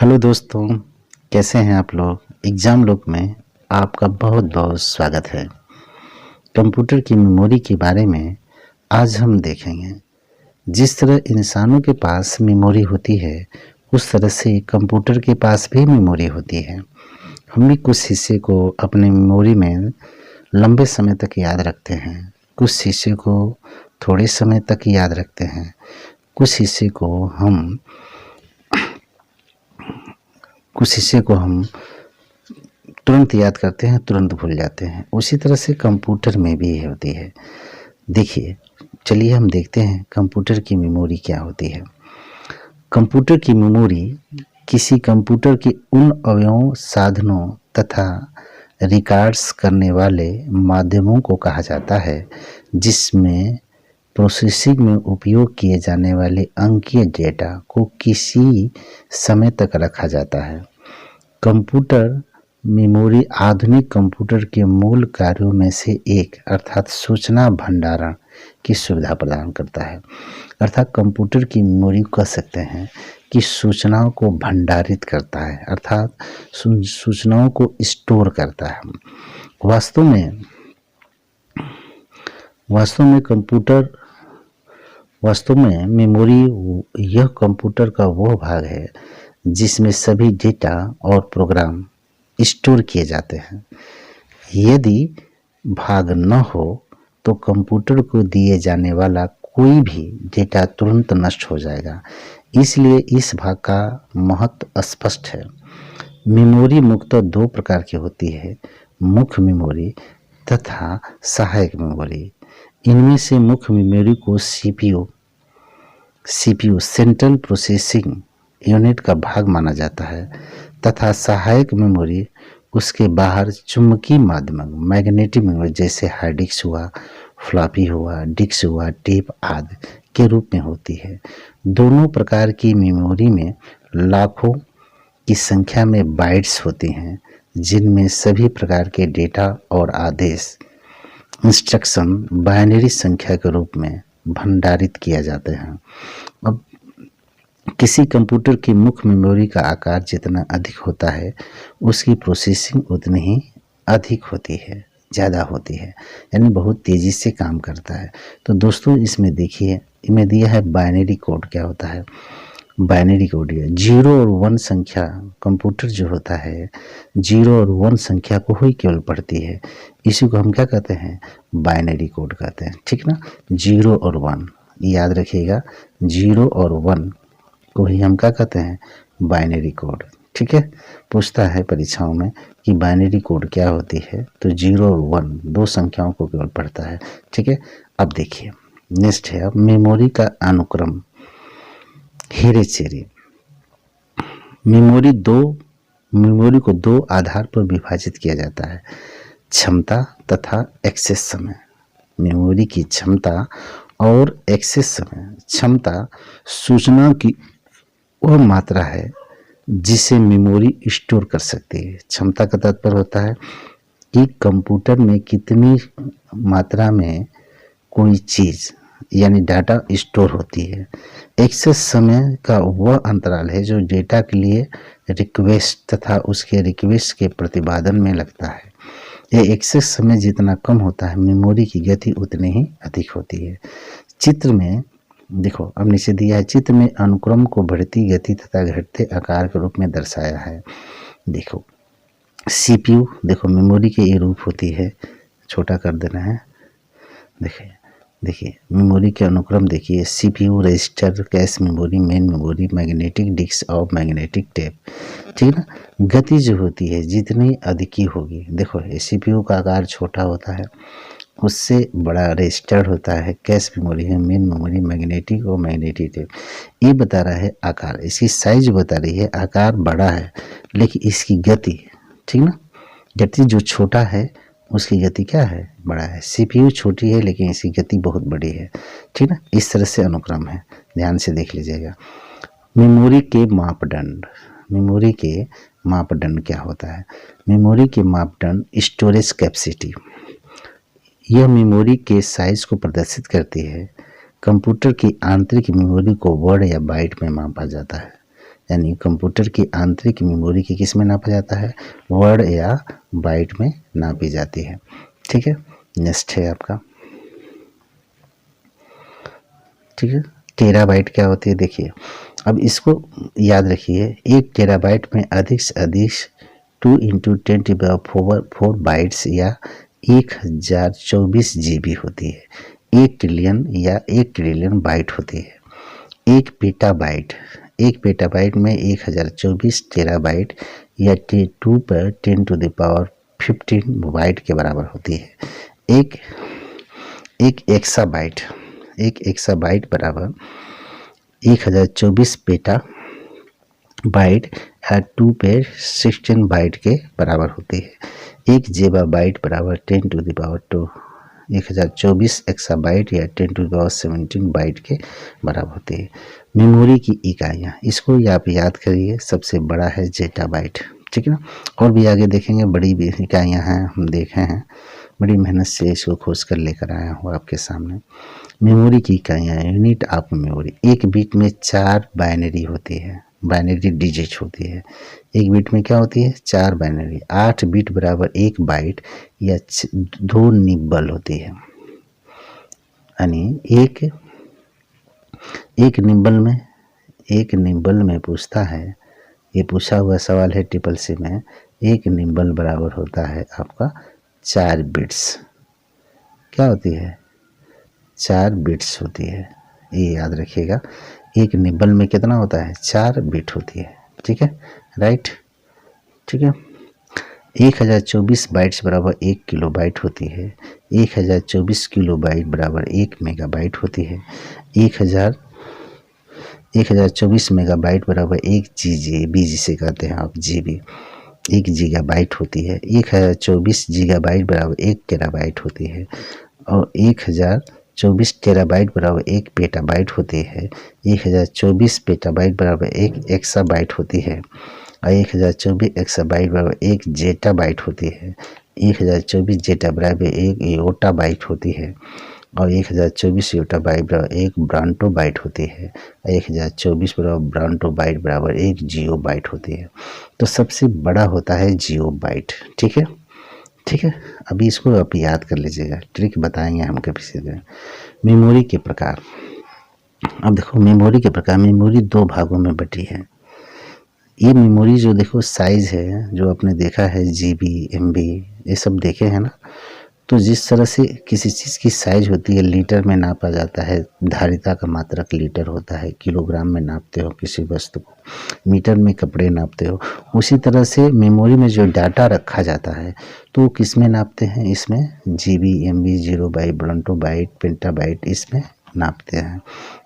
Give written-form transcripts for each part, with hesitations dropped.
Hello दोस्तों, कैसे हैं आप लोग। एग्ज़ाम लुक में आपका बहुत बहुत स्वागत है। कंप्यूटर की मेमोरी के बारे में आज हम देखेंगे। जिस तरह इंसानों के पास मेमोरी होती है, उस तरह से कंप्यूटर के पास भी मेमोरी होती है। हम भी कुछ हिस्से को अपने मेमोरी में लंबे समय तक याद रखते हैं, कुछ हिस्से को थोड़े समय तक याद रखते हैं, कुछ हिस्से को हम तुरंत याद करते हैं, तुरंत भूल जाते हैं। उसी तरह से कंप्यूटर में भी होती है। देखिए, चलिए हम देखते हैं कंप्यूटर की मेमोरी क्या होती है। कंप्यूटर की मेमोरी किसी कंप्यूटर के उन अवयवों, साधनों तथा रिकॉर्ड्स करने वाले माध्यमों को कहा जाता है जिसमें प्रोसेसिंग में उपयोग किए जाने वाले अंकीय डेटा को किसी समय तक रखा जाता है। कंप्यूटर मेमोरी आधुनिक कंप्यूटर के मूल कार्यों में से एक अर्थात सूचना भंडारण की सुविधा प्रदान करता है। अर्थात कंप्यूटर की मेमोरी कह सकते हैं कि सूचनाओं को भंडारित करता है, अर्थात सूचनाओं को स्टोर करता है। वास्तव में मेमोरी यह कंप्यूटर का वो भाग है जिसमें सभी डेटा और प्रोग्राम स्टोर किए जाते हैं। यदि भाग न हो तो कंप्यूटर को दिए जाने वाला कोई भी डेटा तुरंत नष्ट हो जाएगा। इसलिए इस भाग का महत्व स्पष्ट है। मेमोरी मुख्यतः दो प्रकार की होती है, मुख्य मेमोरी तथा सहायक मेमोरी। इनमें से मुख्य मेमोरी को सीपीयू सेंट्रल प्रोसेसिंग यूनिट का भाग माना जाता है तथा सहायक मेमोरी उसके बाहर चुंबकीय माध्यम मैग्नेटिक मेमोरी जैसे हार्ड डिस्क हुआ, फ्लॉपी हुआ, डिस्क हुआ, टेप आदि के रूप में होती है। दोनों प्रकार की मेमोरी में लाखों की संख्या में बाइट्स होती हैं जिनमें सभी प्रकार के डेटा और आदेश इंस्ट्रक्शन बाइनरी संख्या के रूप में भंडारित किया जाते हैं। अब किसी कंप्यूटर की मुख्य मेमोरी का आकार जितना अधिक होता है उसकी प्रोसेसिंग उतनी ही अधिक होती है, ज़्यादा होती है, यानी बहुत तेज़ी से काम करता है। तो दोस्तों इसमें देखिए, इनमें दिया है बाइनरी कोड। क्या होता है बाइनरी कोड? ये 0 और 1 संख्या, कंप्यूटर जो होता है 0 और 1 संख्या को ही केवल पढ़ती है। इसी को हम क्या कहते हैं? बाइनरी कोड कहते हैं, ठीक ना। 0 और 1 याद रखिएगा, 0 और 1 को ही हम क्या कहते हैं? बाइनरी कोड, ठीक है। पूछता है परीक्षाओं में कि बाइनरी कोड क्या होती है, तो 0 और 1 दो संख्याओं को केवल पढ़ता है, ठीक है। अब देखिए नेक्स्ट है, अब मेमोरी का अनुक्रम हेरेचेरी। मेमोरी को दो आधार पर विभाजित किया जाता है, क्षमता तथा एक्सेस समय। मेमोरी की क्षमता और एक्सेस समय। क्षमता सूचना की वह मात्रा है जिसे मेमोरी स्टोर कर सकती है। क्षमता का तात्पर्य होता है कि कंप्यूटर में कितनी मात्रा में कोई चीज़ यानी डाटा स्टोर होती है। एक्सेस समय का वह अंतराल है जो डेटा के लिए रिक्वेस्ट तथा उसके रिक्वेस्ट के प्रतिपादन में लगता है। यह एक्सेस समय जितना कम होता है, मेमोरी की गति उतनी ही अधिक होती है। चित्र में देखो, अब नीचे दिया है, चित्र में अनुक्रम को बढ़ती गति तथा घटते आकार के रूप में दर्शाया है। देखो सीपीयू, देखो मेमोरी के ये रूप होती है, छोटा कर देना है। देखिए मेमोरी के अनुक्रम देखिए, CPU, register, cache memory, main memory, magnetic disk और मैग्नेटिक टेप, ठीक ना। गति जो होती है जितनी अधिक ही होगी, देखो सीपीयू का आकार छोटा होता है, उससे बड़ा रजिस्टर होता है, कैश मेमोरी है, मेन मेमोरी, मैग्नेटिक और मैग्नेटिक टेप। ये बता रहा है आकार, इसकी साइज बता रही है, आकार बड़ा है लेकिन इसकी गति, ठीक ना, गति जो छोटा है उसकी गति क्या है? बड़ा है। सीपीयू छोटी है लेकिन इसकी गति बहुत बड़ी है, ठीक ना। इस तरह से अनुक्रम है, ध्यान से देख लीजिएगा। मेमोरी के मापदंड क्या होता है? मेमोरी के मापदंड स्टोरेज कैपेसिटी, यह मेमोरी के साइज को प्रदर्शित करती है। कंप्यूटर की आंतरिक मेमोरी को वर्ड या बाइट में मापा जाता है। यानी कंप्यूटर की आंतरिक मेमोरी की किस में नापा जाता है, वर्ड या बाइट में नापी जाती है। ठीक है, नेक्स्ट है आपका, ठीक है, टेराबाइट क्या होती है देखिए। अब इसको याद रखिए, 1 टेराबाइट में अधिक से अधिक 2 इंटू 10⁴ बाइट्स या 1024 GB होती है। 1 ट्रिलियन या 1 ट्रिलियन बाइट होती है। 1 पेटाबाइट में 1024 टेराबाइट या 2 × 10⁻15 बाइट के बराबर होती है। एक एक्साबाइट बराबर 1024 पेटा बाइट या 2 × 16 बाइट के बराबर होती है। 1 जेबाबाइट बराबर 10⁻², 1024 एक्साबाइट या 10⁻17 बाइट के बराबर होती है। मेमोरी की इकाइयाँ, इसको आप याद करिए, सबसे बड़ा है जेटाबाइट, ठीक है ना। और भी आगे देखेंगे, बड़ी भी इकाइयाँ हैं, हम देखे हैं, बड़ी मेहनत से इसको खोज कर लेकर आया हूँ आपके सामने। मेमोरी की इकाइयाँ, यूनिट ऑफ मेमोरी। एक बिट में 4 बाइनरी होती है, बाइनरी डिजिट होती है। एक बिट में क्या होती है, 4 बाइनरी। 8 बिट बराबर 1 बाइट या 2 निब्बल होती है। यानी एक निब्बल में पूछता है, ये पूछा हुआ सवाल है ट्रिपल-सी में, एक निब्बल बराबर होता है आपका 4 बिट्स। क्या होती है, 4 बिट्स होती है, ये याद रखिएगा। एक निब्बल में कितना होता है, 4 बिट होती है, ठीक है, राइट, ठीक है। 1024 बाइट्स बराबर 1 किलोबाइट होती है। 1024 किलोबाइट बराबर 1 मेगाबाइट होती है। 1024 मेगाबाइट बराबर 1 GB, जिसे कहते हैं आप GB, 1 गीगाबाइट होती है। 1024 गीगाबाइट बराबर 1 टेराबाइट होती है। और 1024 टेराबाइट बराबर 1 पेटाबाइट होती है। 1024 पेटाबाइट बराबर 1 एक्साबाइट होती है। और 1024 एक्साबाइट बराबर 1 जेटाबाइट होती है। 1024 जेटा बराबर 1 योटाबाइट होती है। और 1024 योटाबाइट बराबर 1 ब्रांटोबाइट होती है। और 1024 बराबर ब्रांटोबाइट बराबर 1 जियोबाइट होती है। तो सबसे बड़ा होता है जियोबाइट, ठीक है, ठीक है। अभी इसको आप याद कर लीजिएगा, ट्रिक बताएंगे हम कभी से। मेमोरी के प्रकार, अब देखो मेमोरी के प्रकार, मेमोरी 2 भागों में बटी है। ये मेमोरी जो देखो साइज है, जो आपने देखा है GB, MB, ये सब देखे हैं ना। तो जिस तरह से किसी चीज़ की साइज होती है, लीटर में नापा जाता है, धारिता का मात्रक लीटर होता है, किलोग्राम में नापते हो किसी वस्तु को, मीटर में कपड़े नापते हो, उसी तरह से मेमोरी में जो डाटा रखा जाता है तो किस में नापते हैं, इसमें GB, MB, 0 बाइट, ब्रांटोबाइट, पेंटाबाइट, इसमें नापते हैं,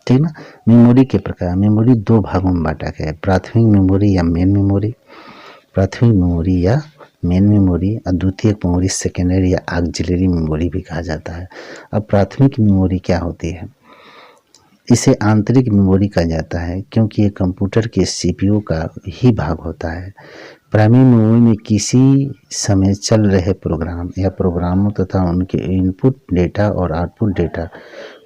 ठीक ना। मेमोरी के प्रकार, मेमोरी 2 भागों में बांटा गया है, प्राथमिक मेमोरी या मेन मेमोरी, प्राथमिक मेमोरी या मेन मेमोरी, और द्वितीयक मेमोरी सेकेंडरी या ऑक्सिलरी मेमोरी भी कहा जाता है। अब प्राथमिक मेमोरी क्या होती है, इसे आंतरिक मेमोरी कहा जाता है क्योंकि ये कंप्यूटर के CPU का ही भाग होता है। प्राइमरी मेमोरी में किसी समय चल रहे प्रोग्राम या प्रोग्रामों तथा उनके इनपुट डेटा और आउटपुट डेटा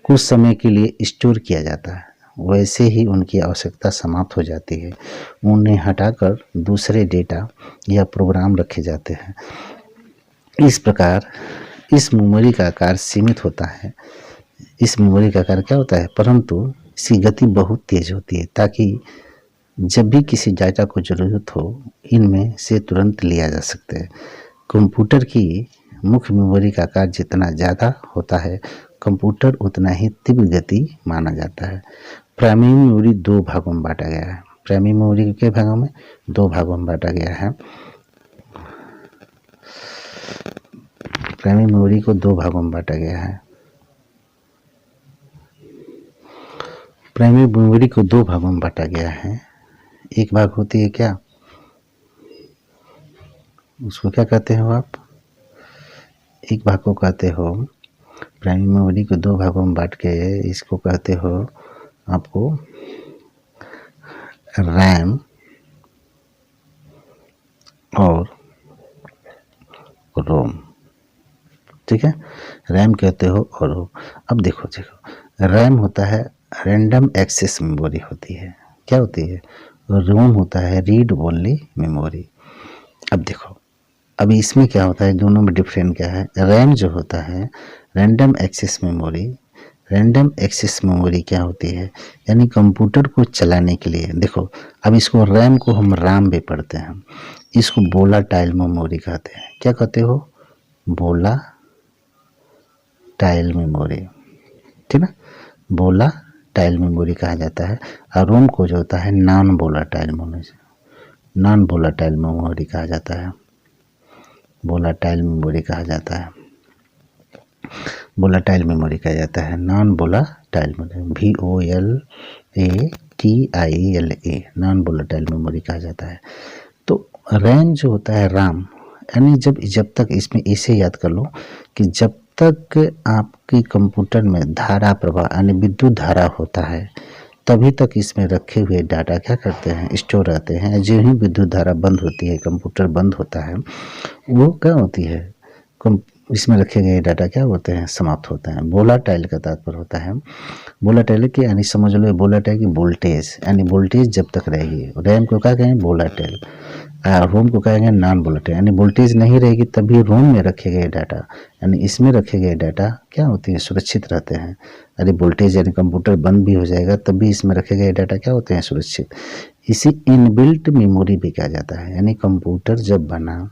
कुछ समय के लिए स्टोर किया जाता है, वैसे ही उनकी आवश्यकता समाप्त हो जाती है, उन्हें हटाकर दूसरे डेटा या प्रोग्राम रखे जाते हैं। इस प्रकार इस मेमोरी का आकार सीमित होता है। इस मेमोरी का आकार क्या होता है, परंतु इसकी गति बहुत तेज होती है, ताकि जब भी किसी डाटा को ज़रूरत हो इनमें से तुरंत लिया जा सकता है। कंप्यूटर की मुख्य मेमोरी का आकार जितना ज़्यादा होता है, कंप्यूटर उतना ही तीव्र गति माना जाता है। प्राइमरी मेमोरी 2 भागों में बांटा गया है। प्राइमरी मेमोरी के भागों में 2 भागों में बांटा गया है। प्राइमरी मेमोरी को 2 भागों में बांटा गया है। प्राइमरी मेमोरी को 2 भागों में बांटा गया है। एक भाग होती है क्या, उसको क्या कहते हो आप, एक भाग को कहते हो, प्राइमरी मेमोरी को 2 भागों में बांट के इसको कहते हो आपको रैम और रोम, ठीक है, रैम कहते हो और रोम। अब देखो रैम होता है रैंडम एक्सेस मेमोरी होती है। क्या होती है, रोम होता है रीड ओनली मेमोरी। अब देखो, अभी इसमें क्या होता है, दोनों में डिफरेंट क्या है। रैम जो होता है random access memory, random access memory क्या होती है, यानी कंप्यूटर को चलाने के लिए। देखो, अब इसको रैम को हम राम भी पढ़ते हैं, इसको वोलाटाइल मेमोरी कहते हैं। क्या कहते हो, वोलाटाइल मेमोरी, ठीक ना, वोलाटाइल मेमोरी कहा जाता है। और रोम को जो होता है non volatile memory, non volatile memory कहा जाता है, वोलाटाइल मेमोरी कहा जाता है, वोलाटाइल मेमोरी कहा जाता है, non volatile memory, VOLATILA, non volatile memory कहा जाता है। तो रैम जो होता है राम, यानी जब तक इसमें इसे याद कर लो कि जब तक आपके कंप्यूटर में धारा प्रवाह यानी विद्युत धारा होता है तभी तक इसमें रखे हुए डाटा क्या करते हैं, स्टोर रहते हैं। जो ही विद्युत धारा बंद होती है, कंप्यूटर बंद होता है, वो क्या होती है, इसमें रखे गए डाटा क्या होते हैं, समाप्त होते हैं। वोलाटाइल का तात्पर्य होता है, वोलाटाइल की यानी समझ लो वोलाटाइल की वोल्टेज, यानी वोल्टेज जब तक रहेगी। रैम को क्या कहेंगे, वोलाटाइल। रोम को कहेंगे नॉन वोलाटाइल, यानी वोल्टेज नहीं रहेगी तभी रोम में रखे गए डाटा, यानी इसमें रखे गए डाटा क्या होते हैं, सुरक्षित रहते हैं। यदि वोल्टेज यानी कंप्यूटर बंद भी हो जाएगा तब भी इसमें रखे गए डाटा क्या होते हैं, सुरक्षित। इसी इनबिल्ट मेमोरी भी कहा जाता है, यानी कंप्यूटर जब बना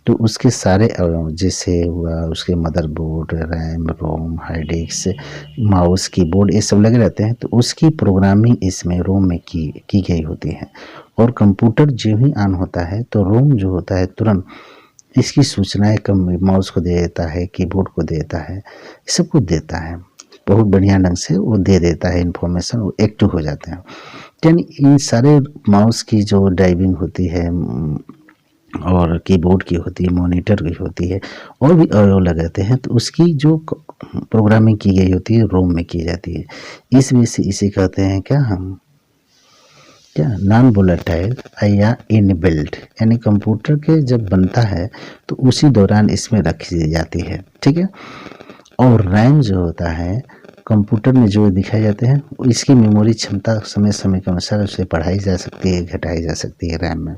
तो उसके सारे अवयव जैसे हुआ उसके मदरबोर्ड, रैम, रोम, हार्ड डिस्क, माउस, कीबोर्ड, ये सब लगे रहते हैं, तो उसकी प्रोग्रामिंग इसमें रोम में की गई होती है। और कंप्यूटर जो ही ऑन होता है तो रोम जो होता है तुरंत इसकी सूचनाएं कम माउस को दे देता है, कीबोर्ड को दे देता है, सब कुछ देता है, बहुत बढ़िया ढंग से वो दे देता है इन्फॉर्मेशन, वो एक्टिव हो जाते हैं। यानी इन सारे माउस की जो ड्राइविंग होती है और कीबोर्ड की होती है, मॉनिटर की होती है, और भी अवयव लगाते हैं, तो उसकी जो प्रोग्रामिंग की गई होती है रोम में की जाती है। इस वजह से इसे कहते हैं क्या, हम क्या, नॉन वोलेटाइल या इनबिल्ट, यानी कंप्यूटर के जब बनता है तो उसी दौरान इसमें रखी जाती है, ठीक है। और रैम जो होता है कंप्यूटर में जो दिखाए जाते हैं, इसकी मेमोरी क्षमता समय समय के अनुसार उसे बढ़ाई जा सकती है, घटाई जा सकती है रैम में।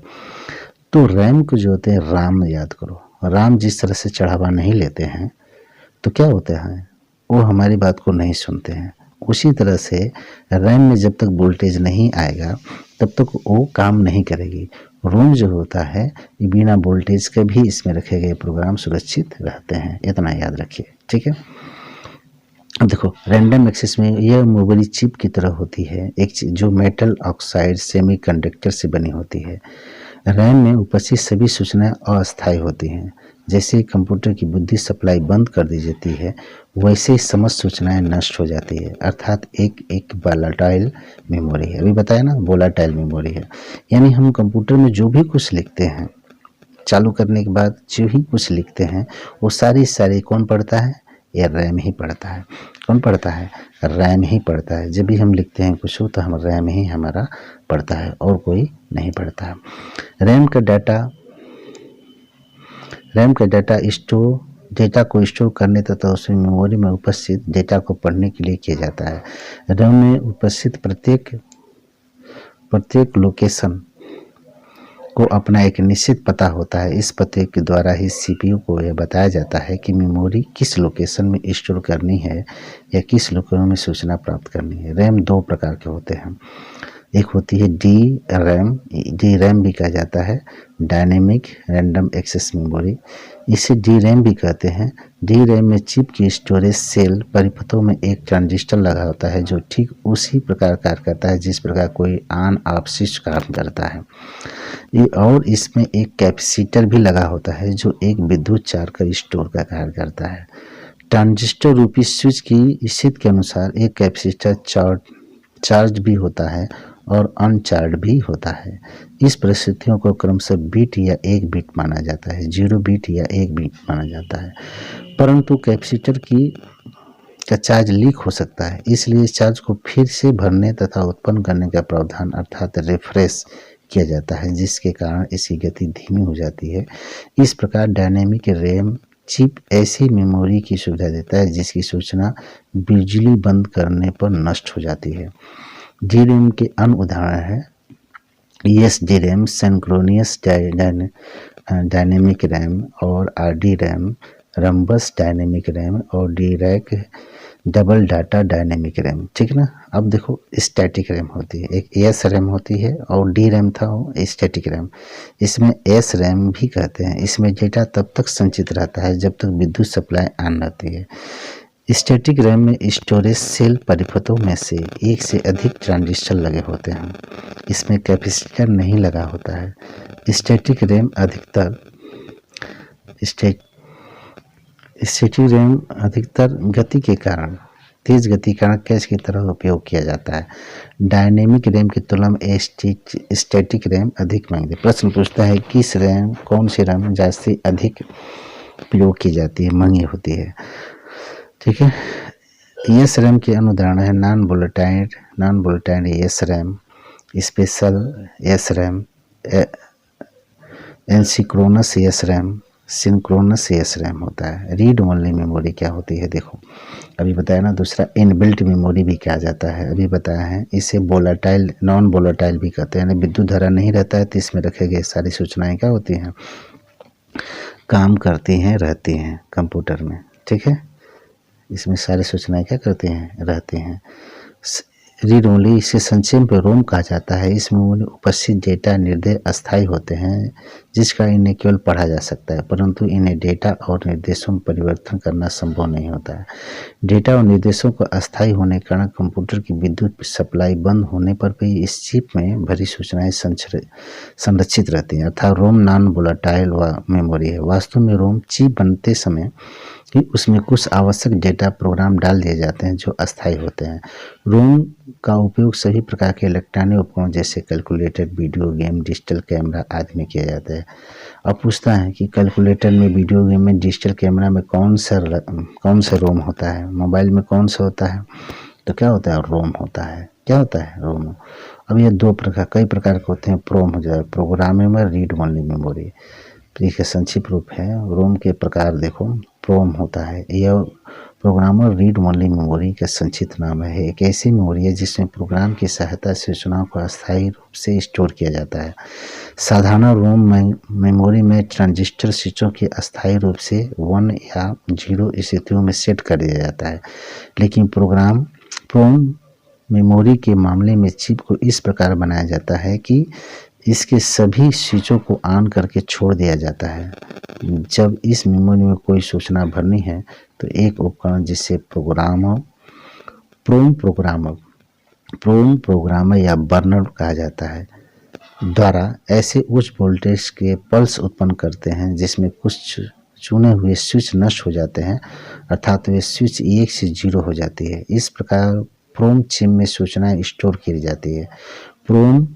तो रैम को जो होते हैं राम याद करो, राम जिस तरह से चढ़ावा नहीं लेते हैं तो क्या होता है, वो हमारी बात को नहीं सुनते हैं। उसी तरह से रैम में जब तक वोल्टेज नहीं आएगा तब तक वो काम नहीं करेगी। रोम जो होता है ये बिना वोल्टेज के भी इसमें रखे गए प्रोग्राम सुरक्षित रहते हैं, इतना याद रखिए, ठीक है। अब देखो, रैंडम एक्सेस में यह मेमोरी चिप की तरह होती है, एक जो मेटल ऑक्साइड सेमीकंडक्टर से बनी होती है। रैम में उपस्थित सभी सूचनाएं अस्थायी होती हैं। जैसे कंप्यूटर की बुद्धि सप्लाई बंद कर दी जाती है वैसे ही समस्त सूचनाएं नष्ट हो जाती है, अर्थात एक वोलाटाइल मेमोरी है। अभी बताया ना, वोलाटाइल मेमोरी है, यानी हम कंप्यूटर में जो भी कुछ लिखते हैं चालू करने के बाद जो ही कुछ लिखते हैं वो सारी कौन पढ़ता है, ये रैम ही पढ़ता है। कौन पढ़ता है, रैम ही पढ़ता है। जब भी हम लिखते हैं कुछ हो तो हम रैम ही हमारा पढ़ता है और कोई नहीं पढ़ता है। रैम का डाटा डेटा को स्टोर करने तथा उसमें मेमोरी में उपस्थित डेटा को पढ़ने के लिए किया जाता है। रैम में उपस्थित प्रत्येक लोकेशन को अपना एक निश्चित पता होता है। इस पते के द्वारा ही सीपीयू को यह बताया जाता है कि मेमोरी किस लोकेशन में स्टोर करनी है या किस लोकेशन में सूचना प्राप्त करनी है। रैम दो प्रकार के होते हैं, एक होती है डी रैम भी कहा जाता है, डायनेमिक रैंडम एक्सेस मेमोरी, इसे डी रैम भी कहते हैं। डी रैम में चिप की स्टोरेज सेल परिपथों में एक ट्रांजिस्टर लगा होता है जो ठीक उसी प्रकार कार्य करता है जिस प्रकार कोई ऑन ऑफ स्विच काम करता है। और इसमें एक कैपेसिटर भी लगा होता है जो एक विद्युत चार्ज का स्टोर का कार्य करता है। ट्रांजिस्टर रूपी स्विच की स्थिति के अनुसार एक कैपेसिटर चार्ज भी होता है और अनचार्ज भी होता है। इस परिस्थितियों को क्रमशः बिट या 1 बिट माना जाता है, 0 बिट या 1 बिट माना जाता है। परंतु कैपेसिटर का चार्ज लीक हो सकता है, इसलिए चार्ज को फिर से भरने तथा उत्पन्न करने का प्रावधान अर्थात रिफ्रेश किया जाता है, जिसके कारण इसकी गति धीमी हो जाती है। इस प्रकार डायनेमिक रैम चिप ऐसी मेमोरी की सुविधा देता है जिसकी सूचना बिजली बंद करने पर नष्ट हो जाती है। डी रैम के अन्य उदाहरण है ESD RAM, synchronous dynamic RAM और RD RAM, rhombus dynamic RAM और DRAC double data dynamic RAM. ठीक है ना। अब देखो स्टैटिक रैम होती है, एक एस रैम होती है और डी रैम था वो स्टैटिक रैम। इसमें एस रैम भी कहते हैं। इसमें डेटा तब तक संचित रहता है जब तक विद्युत सप्लाई ऑन रहती है। स्टैटिक रैम में स्टोरेज सेल परिपथों में से एक से अधिक ट्रांजिस्टर लगे होते हैं। इसमें कैपेसिटर नहीं लगा होता है। स्टैटिक रैम अधिकतर गति के कारण, तेज गति के कारण कैश की तरह उपयोग किया जाता है। डायनेमिक रैम की तुलना में स्टैटिक रैम अधिक महंगी। प्रश्न पूछता है किस रैम, कौन सी रैम जैसे अधिक प्रयोग की जाती है, महंगी होती है। ठीक है। एस रैम के अनुदाहरण है non volatile S RAM, special S RAM, asynchronous S RAM, synchronous S RAM होता है। रीड ओनली मेमोरी क्या होती है, देखो अभी बताया ना। दूसरा इनबिल्ट मेमोरी भी कहा जाता है, अभी बताया है। इसे वोलेटाइल, नॉन वोलेटाइल भी कहते हैं। विद्युत धारा नहीं रहता है तो इसमें रखे गए सारी सूचनाएं क्या होती हैं, काम करती हैं, रहती हैं कंप्यूटर में। ठीक है। इसमें सारी सूचनाएं क्या करती हैं, रहती हैं। रीड ओनली, इसे संक्षेप में रोम कहा जाता है। इसमें उपस्थित डेटा निर्देश अस्थायी होते हैं, जिस कारण इन्हें केवल पढ़ा जा सकता है, परंतु इन्हें डेटा और निर्देशों में परिवर्तन करना संभव नहीं होता है। डेटा और निर्देशों को अस्थायी होने के कारण कंप्यूटर की विद्युत सप्लाई बंद होने पर भी इस चिप में भरी सूचनाएं संरक्षित रहती हैं, अर्थात रोम नॉन वोलेटाइल मेमोरी है। वास्तव में रोम चिप बनते समय कि उसमें कुछ आवश्यक डेटा प्रोग्राम डाल दिए जाते हैं जो अस्थायी होते हैं। रोम का उपयोग सभी प्रकार के इलेक्ट्रॉनिक उपकरण जैसे calculator, video game, digital camera आदि में किया जाता है। अब पूछता है कि कैलकुलेटर में, वीडियो गेम में, डिजिटल कैमरा में कौन सा रोम होता है, मोबाइल में कौन सा होता है, तो क्या होता है, रोम होता है। क्या होता है, रोम। अब ये कई प्रकार के होते हैं। प्रोम हो जाए, प्रोग्रामेबल रीड ओनली मेमोरी, इसका संक्षिप्त रूप है। रोम के प्रकार देखो, प्रोम होता है, यह प्रोग्रामर रीड ओनली मेमोरी का संक्षिप्त नाम है। एक ऐसी मेमोरी है जिसमें प्रोग्राम की सहायता से सूचनाओं को अस्थायी रूप से स्टोर किया जाता है। साधारण रोम मेमोरी में ट्रांजिस्टर स्विचों की अस्थायी रूप से 1 या 0 स्थितियों में सेट कर दिया जाता है, लेकिन प्रोम मेमोरी के मामले में चिप को इस प्रकार बनाया जाता है कि इसके सभी स्विचों को ऑन करके छोड़ दिया जाता है। जब इस मेमोरी में कोई सूचना भरनी है तो एक उपकरण जिसे प्रोम प्रोग्रामर या बर्नर कहा जाता है द्वारा ऐसे उच्च वोल्टेज के पल्स उत्पन्न करते हैं जिसमें कुछ चुने हुए स्विच नष्ट हो जाते हैं, अर्थात वे स्विच 1 से 0 हो जाती है। इस प्रकार प्रोम चिप में सूचनाएं स्टोर की जाती है। प्रोम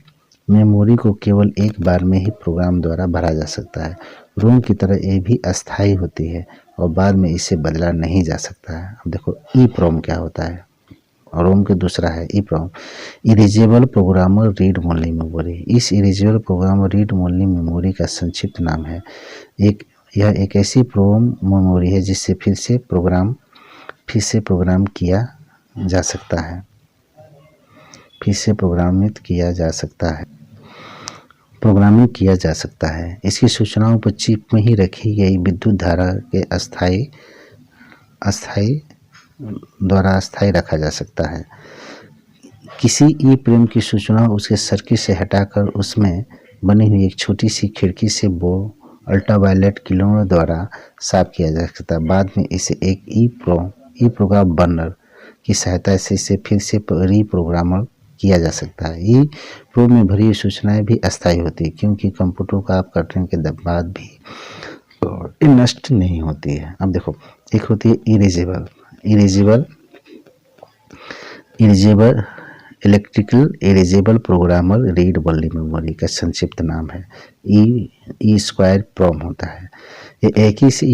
मेमोरी को केवल एक बार में ही प्रोग्राम द्वारा भरा जा सकता है। रोम की तरह ये भी अस्थायी होती है और बाद में इसे बदला नहीं जा सकता है। अब देखो ई प्रोम क्या होता है, और रोम के दूसरा है E PROM, erasable programmer read only memory. इस erasable programmer read only memory का संक्षिप्त नाम है। यह एक ऐसी प्रोम मेमोरी है जिससे फिर से प्रोग्राम किया जा सकता है, प्रोग्रामिंग किया जा सकता है। इसकी सूचनाओं को चिप में ही रखी गई विद्युत धारा के अस्थायी रखा जा सकता है। किसी ई प्रोम की सूचना उसके सर्किट से हटाकर उसमें बनी हुई एक छोटी सी खिड़की से अल्ट्रावायलेट किरणों द्वारा साफ किया जा सकता है। बाद में इसे एक ई प्रोग्राम बर्नर की सहायता से इसे फिर से रीप्रोग्राम किया जा सकता है। ई प्रोम में भरी हुई सूचनाएं भी अस्थायी होती है क्योंकि कंप्यूटर को ऑफ करने के बाद भी नष्ट नहीं होती है। अब देखो एक होती है erasable electrical erasable programmer read only memory का संक्षिप्त नाम है। ई स्क्वायर प्रोम होता है। ये एक ऐसी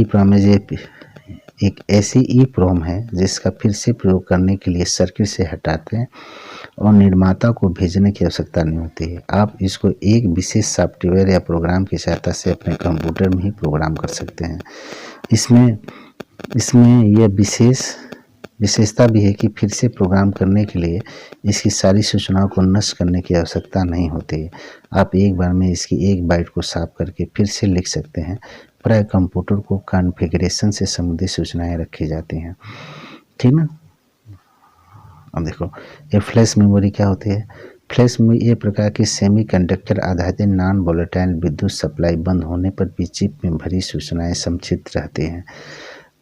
ई प्रोम है जिसका फिर से प्रयोग करने के लिए सर्किट से हटाते हैं और निर्माता को भेजने की आवश्यकता नहीं होती है। आप इसको एक विशेष सॉफ्टवेयर या प्रोग्राम की सहायता से अपने कंप्यूटर में ही प्रोग्राम कर सकते हैं। इसमें यह विशेष विशेषता भी है कि फिर से प्रोग्राम करने के लिए इसकी सारी सूचनाओं को नष्ट करने की आवश्यकता नहीं होती है। आप एक बार में इसकी एक बाइट को साफ करके फिर से लिख सकते हैं। प्राय कंप्यूटर को कॉन्फ़िगरेशन से संबंधित सूचनाएं रखी जाती हैं, ठीक ना। अब देखो ये फ्लैश मेमोरी क्या होती है। फ्लैश में ये प्रकार की सेमीकंडक्टर आधारित नॉन वोलेटाइल विद्युत सप्लाई बंद होने पर भी चिप में भरी सूचनाएं संचित रहती हैं।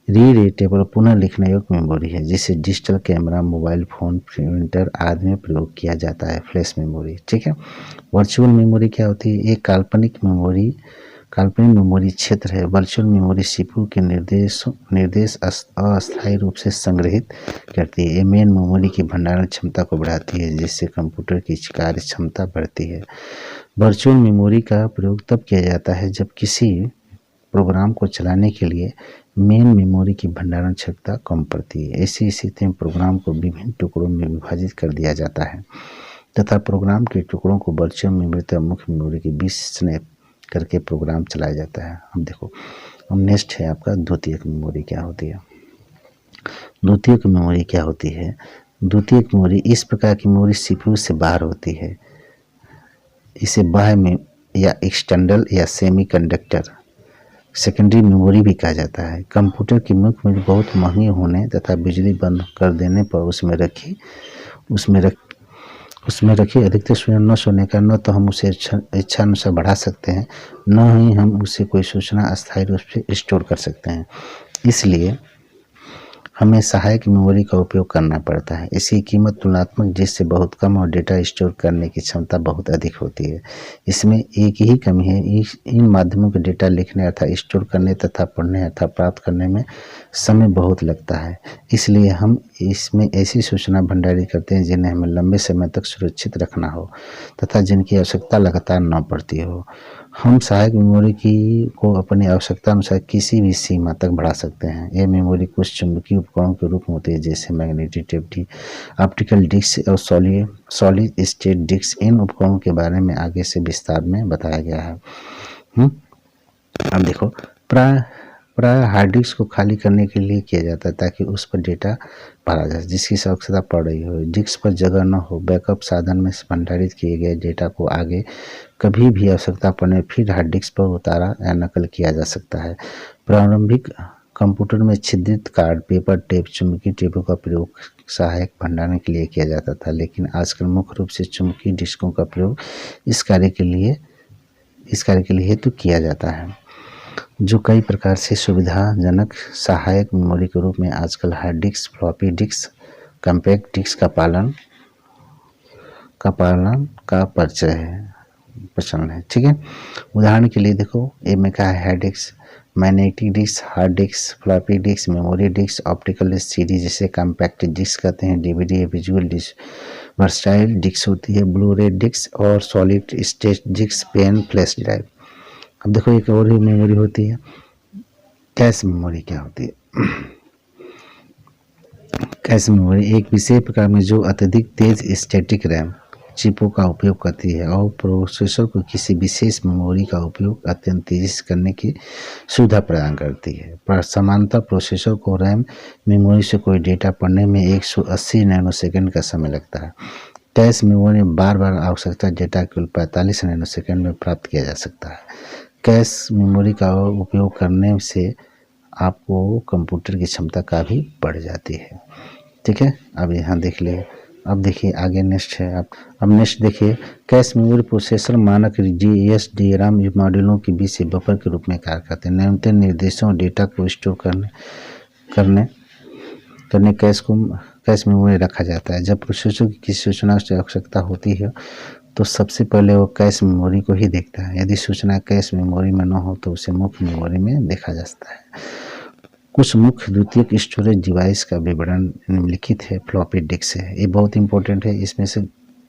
रीरेटेबल पुनः लिखने योग्य मेमोरी है जिसे digital camera, mobile phone, printer आदि में प्रयोग किया जाता है। फ्लैश मेमोरी, ठीक है। वर्चुअल मेमोरी क्या होती है। एक काल्पनिक मेमोरी क्षेत्र है। वर्चुअल मेमोरी सीपीयू के निर्देश अस्थायी रूप से संग्रहित करती है। ये मेन मेमोरी की भंडारण क्षमता को बढ़ाती है जिससे कंप्यूटर की कार्य क्षमता बढ़ती है। वर्चुअल मेमोरी का प्रयोग तब किया जाता है जब किसी प्रोग्राम को चलाने के लिए मेन मेमोरी की भंडारण क्षमता कम पड़ती है। ऐसी स्थिति में प्रोग्राम को विभिन्न टुकड़ों में विभाजित कर दिया जाता है तथा प्रोग्राम के टुकड़ों को वर्चुअल मेमोरी तथा मुख्य मेमोरी के बीच स्नैप करके प्रोग्राम चलाया जाता है। अब देखो, अब नेक्स्ट है आपका द्वितीयक मेमोरी क्या होती है। द्वितीयक मेमोरी क्या होती है। द्वितीयक मेमोरी इस प्रकार की मेमोरी सीपीयू से बाहर होती है। इसे बाह्य में या एक्सटर्नल या सेमीकंडक्टर सेकेंडरी मेमोरी भी कहा जाता है। कंप्यूटर की मुख्य मेमोरी बहुत महंगी होने तथा बिजली बंद कर देने पर उसमें रखी अधिकतर सूचना नष्ट होने का न तो हम उसे इच्छा अनुसार बढ़ा सकते हैं, न ही हम उसे कोई सूचना अस्थायी रूप से स्टोर कर सकते हैं। इसलिए हमें सहायक मेमोरी का उपयोग करना पड़ता है। इसकी कीमत तुलनात्मक डिस्क से बहुत कम और डेटा स्टोर करने की क्षमता बहुत अधिक होती है। इसमें एक ही कमी है, इन माध्यमों के डेटा लिखने अर्थात स्टोर करने तथा पढ़ने अर्थात प्राप्त करने में समय बहुत लगता है। इसलिए हम इसमें ऐसी सूचना भंडारित करते हैं जिन्हें हमें लंबे समय तक सुरक्षित रखना हो तथा जिनकी आवश्यकता लगातार न पड़ती हो। हम सहायक मेमोरी को अपनी आवश्यकता अनुसार किसी भी सीमा तक बढ़ा सकते हैं। यह मेमोरी कुछ चुंबकीय उपकरणों के रूप में होती है जैसे मैग्नेटिक टेप, ऑप्टिकल डिस्क और सॉलिड स्टेट डिस्क। इन उपकरणों के बारे में आगे से विस्तार में बताया गया है। अब देखो, प्राय हार्ड डिस्क को खाली करने के लिए किया जाता है ताकि उस पर डेटा भरा जाए जिसकी आवश्यकता पड़ रही हो। डिस्क पर जगह न हो, बैकअप साधन में भंडारित किए गए डेटा को आगे कभी भी आवश्यकता पड़ने फिर हार्ड डिस्क पर उतारा या नकल किया जा सकता है। प्रारंभिक कंप्यूटर में छिद्रित कार्ड, पेपर टेप, चुंबकीय टेपों का प्रयोग सहायक भंडारण के लिए किया जाता था, लेकिन आजकल मुख्य रूप से चुंबकीय डिस्कों का प्रयोग इस कार्य के लिए हेतु किया जाता है, जो कई प्रकार से सुविधाजनक सहायक मेमोरी के रूप में आजकल hard disk, floppy disk, compact disk का प्रचलन है। ठीक है, उदाहरण के लिए देखो, ए में कहा है hard disk, magnetic disk, hard disk, floppy disk, memory disk, optical disk, CD जिसे कॉम्पैक्ट डिस्क कहते हैं, DVD, visual disk, versatile disk होती है, ब्लू रे डिस्क और solid state disk, pen, flash drive. अब देखो एक और ही मेमोरी होती है कैश मेमोरी। क्या होती है कैश मेमोरी? एक विशेष प्रकार में जो अत्यधिक तेज स्टैटिक रैम चिपों का उपयोग करती है और प्रोसेसर को किसी विशेष मेमोरी का उपयोग अत्यंत तेजी से करने की सुविधा प्रदान करती है। पर सामान्यतः प्रोसेसर को रैम मेमोरी से कोई डेटा पढ़ने में 180 नैनोसेकंड का समय लगता है। कैश मेमोरी में बार बार आवश्यकता डेटा केवल 45 नैनोसेकंड में प्राप्त किया जा सकता है। कैश मेमोरी का उपयोग करने से आपको कंप्यूटर की क्षमता का भी बढ़ जाती है। ठीक है, अब यहाँ देख लिए। अब देखिए आगे नेक्स्ट है। अब नेक्स्ट देखिए, कैश मेमोरी प्रोसेसर मानक DRAM मॉड्यूलों के बीच से बफर के रूप में कार्य करते हैं। निरंतर निर्देशों और डेटा को स्टोर करने कैश मेमोरी रखा जाता है। जब प्रोसेसर की किसी सूचना से आवश्यकता होती है तो सबसे पहले वो कैश मेमोरी को ही देखता है। यदि सूचना कैश मेमोरी में न हो तो उसे मुख्य मेमोरी में देखा जा सकता है। कुछ मुख्य द्वितीयक स्टोरेज डिवाइस का विवरण निम्नलिखित है। फ्लॉपी डिस्क है, ये बहुत इंपॉर्टेंट है, इसमें से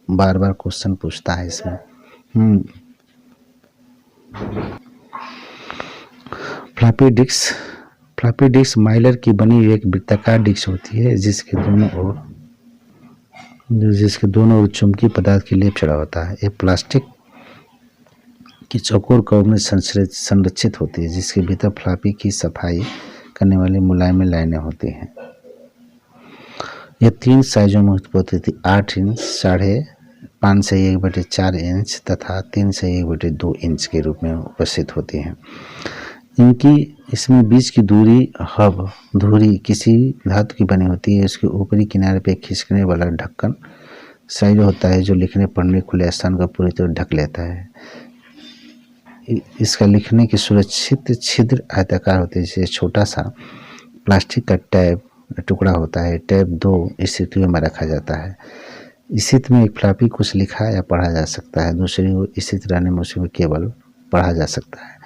बार बार क्वेश्चन पूछता है इसमें। फ्लॉपी डिस्क माइलर की बनी हुई एक वृत्ताकार डिस्क होती है जिसके दोनों ओर चुंबकीय पदार्थ की लेप चढ़ा होता है। एक प्लास्टिक की चौकोर कवर में संरक्षित होती है जिसके भीतर फ्लॉपी की सफाई करने वाली मुलायम लाइनें होती हैं। ये 3 साइजों में उत्पत्ति होती, 8 इंच, 5.5 से 1/4 इंच तथा 3 से 1/2 इंच के रूप में उपस्थित होती हैं। इनकी इसमें बीच की धुरी किसी धातु की बनी होती है। इसके ऊपरी किनारे पे खिसकने वाला ढक्कन साइज होता है जो लिखने पढ़ने खुले स्थान का पूरी तरह ढक लेता है। इसका लिखने की सुरक्षित छिद्र आयताकार होते हैं, जैसे छोटा सा प्लास्टिक का टैब टुकड़ा होता है। टैब 2 स्थितियों में रखा जाता है। स्थिति में एक फ्लॉपी कुछ लिखा या पढ़ा जा सकता है, दूसरी स्थिति रहने में उसमें केवल पढ़ा जा सकता है।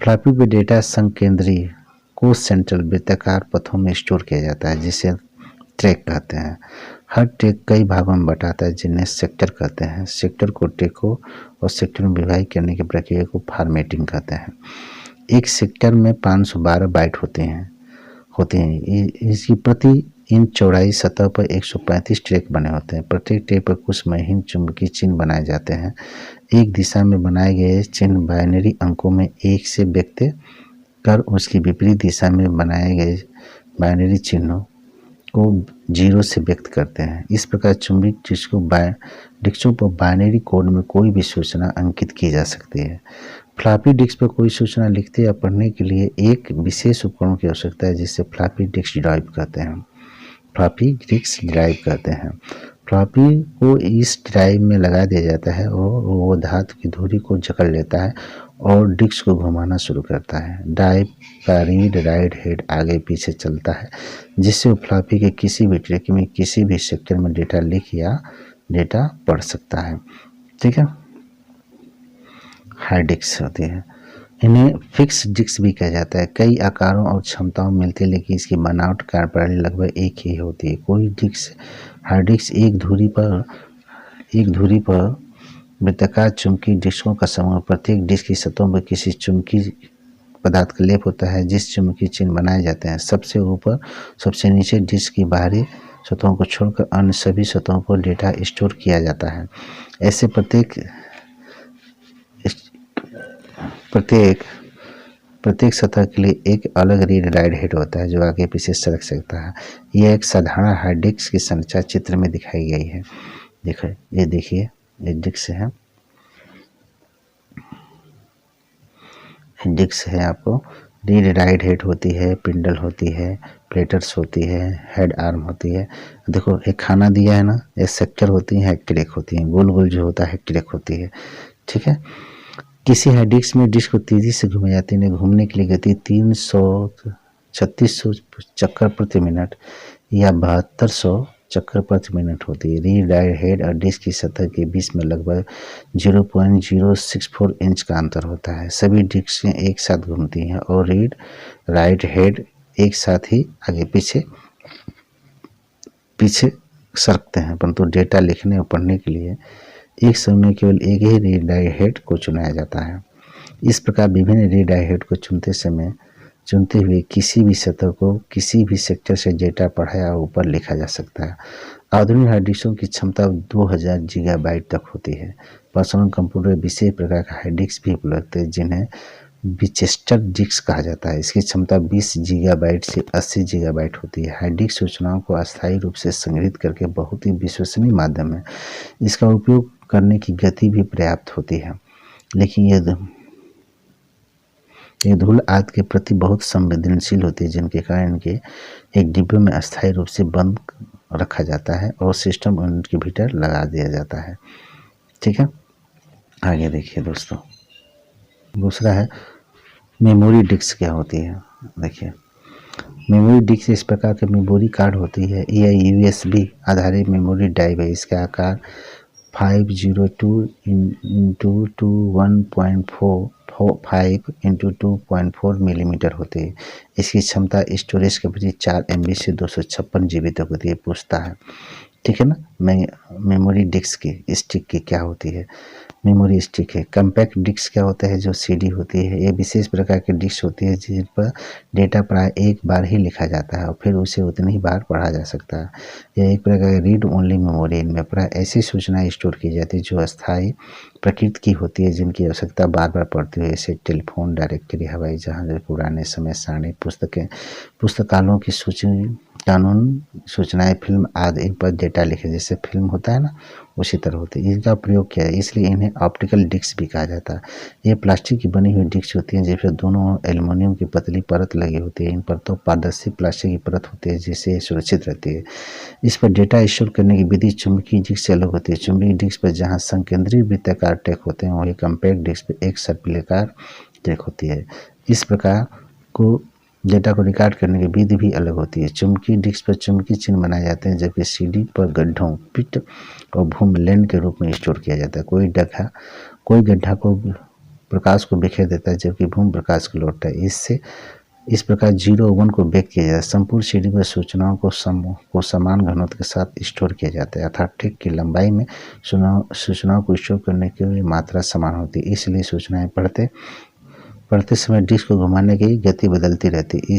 फ्लॉपी पे डेटा संकेंद्रीय को सेंट्रल वृत्ताकार पथों में स्टोर किया जाता है, जिसे ट्रैक कहते हैं। हर ट्रैक कई भागों में बटाता है, जिन्हें सेक्टर कहते हैं। सेक्टर को ट्रैकों और सेक्टर में विभाजित करने की प्रक्रिया को फॉर्मेटिंग कहते हैं। एक सेक्टर में 512 बाइट होते हैं। इसकी प्रति इंच चौड़ाई सतह पर 135 ट्रैक बने होते हैं। प्रत्येक ट्रैक पर कुछ महीन चुंबकीय चिन्ह बनाए जाते हैं। एक दिशा में बनाए गए चिन्ह बाइनरी अंकों में 1 से व्यक्त कर उसकी विपरीत दिशा में बनाए गए बाइनरी चिन्हों को 0 से व्यक्त करते हैं। इस प्रकार चुंबकीय डिस्कों पर बाइनरी कोड में कोई भी सूचना अंकित की जा सकती है। फ्लॉपी डिस्क पर कोई सूचना लिखते या पढ़ने के लिए एक विशेष उपकरण की आवश्यकता है, जिसे फ्लॉपी डिस्क ड्राइव कहते हैं। फ्लॉपी डिस्क ड्राइव कहते हैं। फ्लॉपी को इस ड्राइव में लगा दिया जाता है और वो धातु की धुरी को जकड़ लेता है और डिस्क को घुमाना शुरू करता है। ड्राइव का रीड राइट हेड आगे पीछे चलता है, जिससे वो फ्लॉपी के किसी भी ट्रैक में किसी भी सेक्टर में डेटा लिख या डेटा पढ़ सकता है। ठीक है। हार्ड डिस्क होती है। इन्हें फिक्स डिस्क भी कहा जाता है। कई आकारों और क्षमताओं में मिलती है, लेकिन इसकी बनावट कार्यप्रणाली लगभग एक ही होती है। कोई डिस्क हार्ड डिस्क एक धुरी पर वृत्ताकार चुंबकीय डिस्कों का समूह। प्रत्येक डिस्क की सतहों पर किसी चुंबकीय पदार्थ का लेप होता है, जिस चुंबकीय चिन्ह बनाए जाते हैं। सबसे ऊपर सबसे नीचे डिस्क की बाहरी सतहों को छोड़कर अन्य सभी सतहों पर डेटा स्टोर किया जाता है। ऐसे प्रत्येक सतह के लिए एक अलग रीड राइट हेड होता है, जो आगे पीछे सरक सकता है। यह एक साधारण हार्ड डिस्क की संरचना चित्र में दिखाई गई है। देखिए ये डिस्क है। डिस्क है, आपको रीड राइट हेड होती है, पिंडल होती है, प्लेटर्स होती है, हेड आर्म होती है। देखो एक खाना दिया है ना, ये सेक्टर होती है, ट्रैक होती है, गोल गोल जो होता है ट्रैक होती है। ठीक है। किसी हार्ड डिस्क में डिस्क को तेजी से घुमाई जाती है। घूमने के लिए गति 3600 चक्कर प्रति मिनट या 7200 चक्कर प्रति मिनट होती है। रीड राइट हेड और डिस्क की सतह के बीच में लगभग 0.064 इंच का अंतर होता है। सभी डिस्कें एक साथ घूमती हैं और रीड राइट हेड एक साथ ही आगे पीछे सरकते हैं, परंतु डेटा लिखने और पढ़ने के लिए एक समय में केवल एक ही रीड राइट हेड को चुनाया जाता है। इस प्रकार विभिन्न रीड राइट हेड को चुनते हुए किसी भी सतह को किसी भी सेक्टर से डेटा पढ़ा या ऊपर लिखा जा सकता है। आधुनिक हार्ड डिस्कों की क्षमता 2000 गीगाबाइट तक होती है। पर्सनल कंप्यूटर विशेष प्रकार का हार्ड डिस्क भी उपलब्ध है, जिन्हें विचेस्टर डिस्क कहा जाता है। इसकी क्षमता 20 गीगाबाइट से 80 गीगाबाइट होती है। हार्ड डिस्क सूचनाओं को अस्थायी रूप से संग्रहित करके बहुत ही विश्वसनीय माध्यम है। इसका उपयोग करने की गति भी पर्याप्त होती है, लेकिन ये धूल आदि के प्रति बहुत संवेदनशील होती है, जिनके कारण इनके एक डिब्बे में अस्थायी रूप से बंद रखा जाता है और सिस्टम यूनिट के भीतर लगा दिया जाता है। ठीक है। आगे देखिए दोस्तों, दूसरा है मेमोरी डिस्क क्या होती है। देखिए मेमोरी डिस्क इस प्रकार के मेमोरी कार्ड होती है। यह यूएसबी आधारित मेमोरी ड्राइव है। इसका आकार 502 × 1.45 × 2.4 मिलीमीटर होती है। इसकी क्षमता स्टोरेज कैपेसिटी 4 MB से 256 GB तक होती है। पूछता है, ठीक है ना, मेमोरी डिस्क की स्टिक की क्या होती है। मेमोरी स्टिक है। कम्पैक्ट डिस्क क्या होता है, जो सीडी होती है, ये विशेष प्रकार की डिस्क होती है जिन पर डेटा प्राय एक बार ही लिखा जाता है और फिर उसे उतनी ही बार पढ़ा जा सकता है। यह एक प्रकार की रीड ओनली मेमोरी, इनमें प्राय ऐसी सूचनाएं स्टोर की जाती है जो अस्थायी प्रकृति की होती है, जिनकी आवश्यकता बार बार पड़ती है, जैसे टेलीफोन, डायरेक्टरी, हवाई जहाज, पुराने समय सारणी, पुस्तकें, पुस्तकालयों की सूची, कानून सूचनाएं, फिल्म आदि, इन पर डेटा लिखे, जैसे फिल्म होता है ना, उसी तरह होती है। इनका प्रयोग किया है, इसलिए इन्हें ऑप्टिकल डिस्क भी कहा जाता है। ये प्लास्टिक की बनी हुई डिस्क होती है जिसमें दोनों एल्युमिनियम की पतली परत लगी होती है। इन पर तो पारदर्शी प्लास्टिक की परत होती है जिससे सुरक्षित रहती है। इस पर डेटा स्टोर करने की विधि चुंबकीय डिस्क से अलग होती है। चुंबकीय डिस्क पर जहाँ संकेंद्रित वृत्ताकार ट्रैक होते हैं, वहीं कम्पैक्ट डिस्क पर एक सर्पिलाकार ट्रैक होती है। इस प्रकार को डेटा को रिकॉर्ड करने की विधि भी अलग होती है। चुंबकीय डिस्क पर चुंबकीय चिन्ह बनाए जाते हैं, जबकि सीडी पर गड्ढों, पिट और भूम लेन के रूप में स्टोर किया जाता है। कोई गड्ढा को प्रकाश को बिखेर देता है, जबकि भूम प्रकाश को लौटता है। इस प्रकार 0 1 को व्यक्त किया जाता है। संपूर्ण सीडी पर सूचनाओं को समान घनत्व के साथ स्टोर किया जाता है, अर्थात ट्रैक की लंबाई में सूचनाओं को स्टोर करने की मात्रा समान होती है। इसलिए सूचनाएं पढ़ते समय डिस्क को घुमाने की गति बदलती रहती है।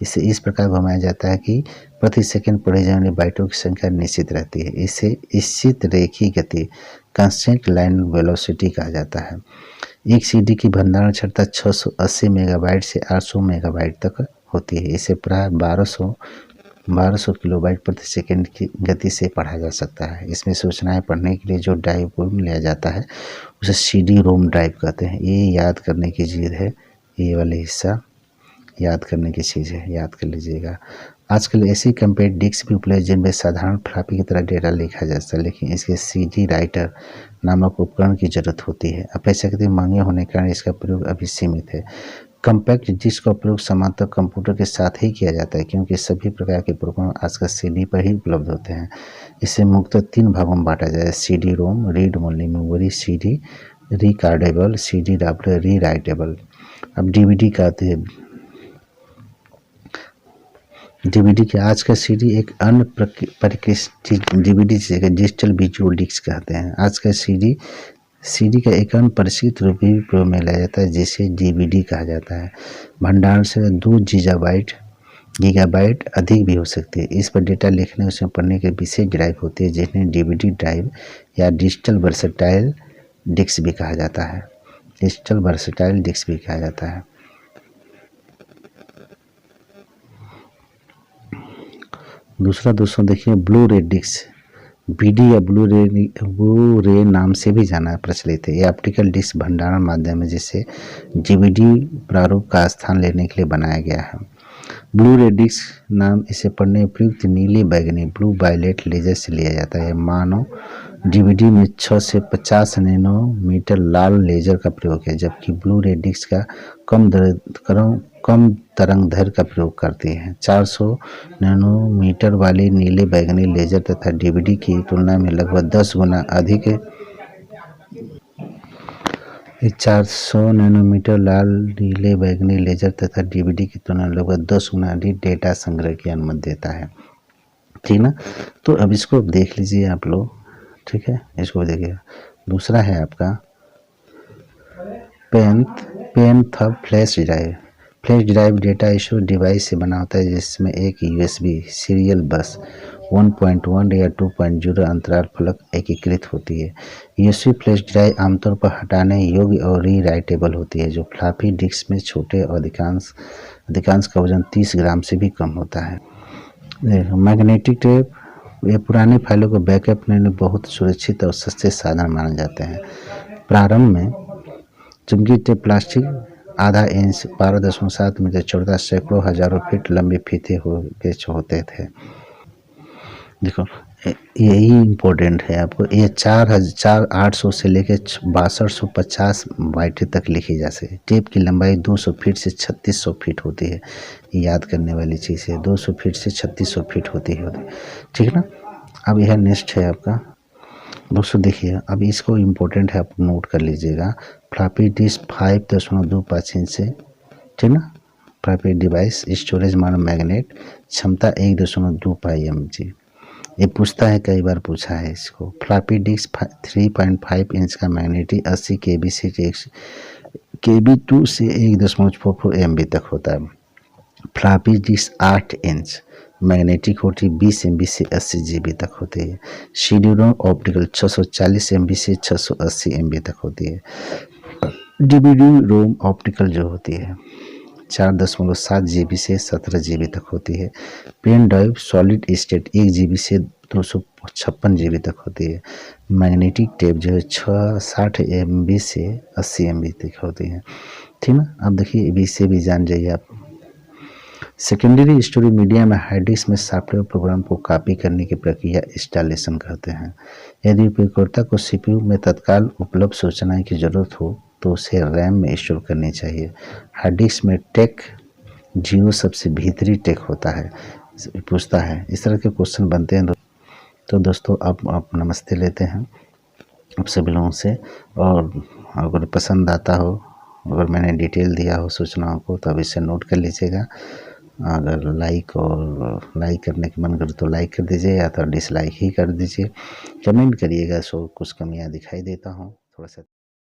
इसे इस प्रकार घुमाया जाता है कि प्रति सेकंड पढ़े जाने वाले बाइटों की संख्या निश्चित रहती है। इसे निश्चित रेखीय गति, कांस्टेंट लाइन वेलोसिटी कहा जाता है। एक सीडी की भंडारण क्षमता 680 मेगाबाइट से 800 मेगाबाइट तक होती है। इसे प्राय 1200 किलोबाइट प्रति सेकंड की गति से पढ़ा जा सकता है। इसमें सूचनाएं पढ़ने के लिए जो ड्राइव को लिया जाता है उसे सीडी रोम ड्राइव कहते हैं। ये याद करने की चीज़ है, ये वाला हिस्सा याद करने की चीज़ है, याद कर लीजिएगा। आजकल ऐसी कम्पैक्ट डिस्क भी उपलब्ध है जिनमें साधारण फ्लॉपी की तरह डेटा लिखा जा सकता है, लेकिन इसके सीडी राइटर नामक उपकरण की जरूरत होती है। अपेक्षाकृत महंगे होने के कारण इसका प्रयोग अभी सीमित है। कम्पैक्ट डिस्क का प्रयोग सामान्यतः कंप्यूटर के साथ ही किया जाता है, क्योंकि सभी प्रकार के प्रोग्राम आजकल सीडी पर ही उपलब्ध होते हैं। इसे मुख्यतः 3 भागों में बांटा जाए: CD ROM, read only memory, CD recordable, CD writer, री राइटेबल। अब डीवीडी का आते हैं। डीवीडी के आज का सीडी एक अन्य परिष्कृत डीवीडी से डिजिटल विजुअल डिस्क कहते हैं। आज का सीडी का एक अन्य परिष्कृत रूप भी प्रयोग में लाया जाता है, जिसे डीवीडी कहा जाता है। भंडारण से 2 गीगाबाइट अधिक भी हो सकती है। इस पर डेटा लिखने उसमें पढ़ने के विशेष ड्राइव होती है, जिन्हें डीवीडी ड्राइव या डिजिटल वर्सेटाइल डिस्क भी कहा जाता है। डिजिटल वर्सेटाइल डिस्क भी कहा जाता है। दूसरा दोस्तों देखिए, ब्लू रे डिस्क, बीडी या ब्लू रे नाम से भी जाना प्रचलित है। ये ऑप्टिकल डिस्क भंडारण माध्यम है जिसे डीवीडी प्रारूप का स्थान लेने के लिए बनाया गया है। ब्लू रे डिस्क नाम इसे पढ़ने उपयुक्त नीली बैगनी ब्लू वायलेट लेजर से लिया जाता है। मानो डीवीडी में 6 से 50 नैनोमीटर लाल लेजर का प्रयोग है, जबकि ब्लू रे डिस्क का कम तरंग दैर्घ्य का प्रयोग करती है। 400 नैनोमीटर वाली नीले बैगनी लेजर तथा डीवीडी की तुलना में लगभग 10 गुना अधिक 400 नैनोमीटर लाल नीले बैगनी लेजर तथा डीवीडी की तुलना में लगभग 10 गुना अधिक डेटा संग्रह की अनुमति देता है। ठीक ना, तो अब इसको देख लीजिए आप लोग। ठीक है, इसको देखिए। दूसरा है आपका पेनथब flash drive. Flash drive data store device से बना होता है, जिसमें एक यूएसबी सीरियल बस 1.1 या 2.0 अंतराल फलक एकीकृत होती है। यूएसबी फ्लैश ड्राइव आमतौर पर हटाने योग्य और रीराइटेबल होती है, जो फ्लॉपी डिस्क में छोटे और अधिकांश का वजन 30 ग्राम से भी कम होता है। मैग्नेटिक टेप, ये पुरानी फाइलों को बैकअप करने में बहुत सुरक्षित और सस्ते साधन माने जाते हैं। प्रारंभ में चुंबकीय टेप प्लास्टिक आधा इंच 12.7 मीटर चौड़ा सैकड़ों हजारों फीट लंबे फीते होते थे। देखो यही इम्पोर्टेंट है आपको। ये 4800 से लेकर 6250 बाइट तक लिखी जा सकती है। टेप की लंबाई 200 फीट से 3600 फीट होती है। याद करने वाली चीज़ है, 200 फीट से 3600 फीट होती है। ठीक है ना। अब यह नेक्स्ट है आपका दोस्तों। देखिए अब इसको इम्पोर्टेंट है, आप नोट कर लीजिएगा। फ्लॉपी डिस्क 5.25 इंच से, ठीक ना। फ्लॉपी डिवाइस स्टोरेज मानो मैग्नेट, क्षमता 1.2 पाई mg। ये पूछता है, कई बार पूछा है इसको। फ्लॉपी डिस्क 3.5 इंच का मैग्नेटिक 80 KB से KB2 से 1.44 MB तक होता है। फ्लॉपी डिस्क 8 इंच मैग्नेटिक होती 20 MB से 80 GB तक होती है। सीडी-रोम ऑप्टिकल 640 MB से 680 MB तक होती है। डीवीडी रोम ऑप्टिकल जो होती है 4.7 GB से 17 GB तक होती है। Pen drive solid state 1 GB से 256 GB तक होती है। मैग्नेटिक टेप जो है 60 MB से 80 MB तक होती है। ठीक ना। अब देखिए अभी से भी जान जाइए आप। सेकेंडरी स्टोरेज मीडिया में हार्ड डिस्क में सॉफ्टवेयर प्रोग्राम को कॉपी करने की प्रक्रिया इंस्टॉलेशन कहते हैं। यदि उपयोगकर्ता को सीपीयू में तत्काल उपलब्ध सूचनाएं की जरूरत हो तो उसे रैम में स्टोर करनी चाहिए। हार्ड डिस्क में टेक 0 सबसे भीतरी टेक होता है, पूछता है। इस तरह के क्वेश्चन बनते हैं। तो दोस्तों आप नमस्ते लेते हैं आप सभी लोगों से। और अगर पसंद आता हो, अगर मैंने डिटेल दिया हो सूचनाओं को, तो अब इसे नोट कर लीजिएगा। अगर लाइक करने की मन करे तो लाइक कर दीजिए, या तो डिसलाइक ही कर दीजिए। कमेंट करिएगा, सो कुछ कमियां दिखाई देता हूँ थोड़ा सा।